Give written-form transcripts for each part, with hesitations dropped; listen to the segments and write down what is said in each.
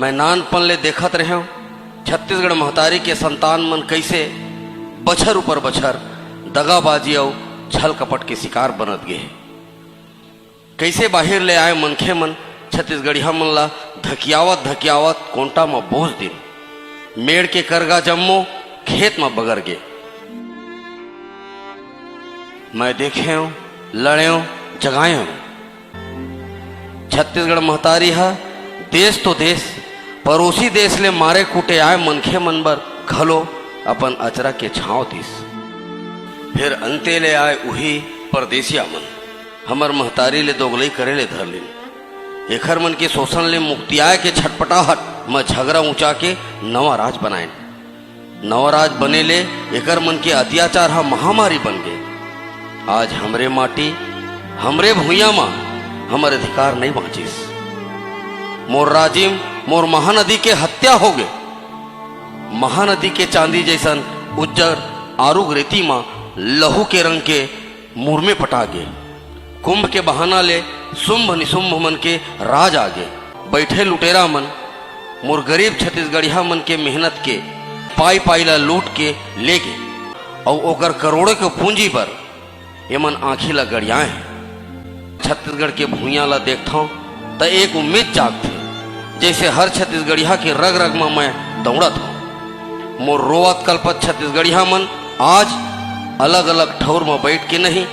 मैं नानपन ले देखत रहे हूँ छत्तीसगढ़ महतारी के संतान मन कैसे बछर ऊपर बछर दगाबाजी और छल कपट के शिकार बनत गए। कैसे बाहर ले आए मनखे मन छत्तीसगढ़िया मन ला धकियावत धकियावत कोंटा में बोझ दिन मेड़ के करगा जम्मो खेत में बगर गे। मैं देखे हूँ लड़े हूँ जगाए हूँ। छत्तीसगढ़ महतारी है देश तो देश पड़ोसी देश ले मारे कूटे आए मनखे मन बर घलो अपन अचरा के छाँव दिस। फिर अंते ले आए उही परदेसिया मन हमर महतारी ले दोगलई करे ले धर लिन। एखर मन के शोषण ले मुक्तियाए के छटपटाहट में झगड़ा ऊंचा के नवा राज बनाए। नवा राज बने ले एकर मन के अत्याचार हा महामारी बन गए। आज हमरे माटी हमरे भुइया मां हमर अधिकार नहीं बाँचिस। मोर राजिम मोर महानदी के हत्या हो गए। महानदी के चांदी जैसन उज्जर आरुग रेती मां लहू के रंग के मुरमे पटा गए। कुंभ के बहाना ले शुंभ निशुंभ मन के राज आगे बैठे लुटेरा मन मोर गरीब छत्तीसगढ़िया मन के मेहनत के पाई पाई ला लूट के ले गए और ओकर करोड़ों के पूंजी पर एमन आँखी ला गड़ियाए हैं। छत्तीसगढ़ के भूइया ला देखता हूँ तो एक उम्मीद जागती जैसे हर छत्तीसगढ़िया के रग रग में मैं दौड़त हूँ। मोर रोवत कल्पत छत्तीसगढ़िया मन आज अलग अलग ठौर में बैठ के नहीं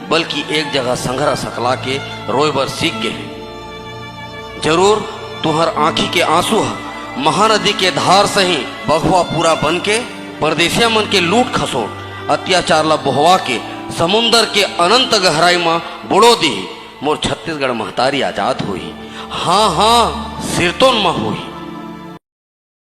बल्कि एक जगह संघरा सकला के रोए बर सीख गए हैं। जरूर तुहर आँखी के आंसू है महानदी के धार से ही बगुआ पूरा बन के परदेसिया मन के लूट खसोट अत्याचार ला बोहवा के समुंदर के अनंत गहराई में बुड़ो दी मोर छत्तीसगढ़ महतारी आजाद हुई। हाँ हाँ सिरतोन में हुई।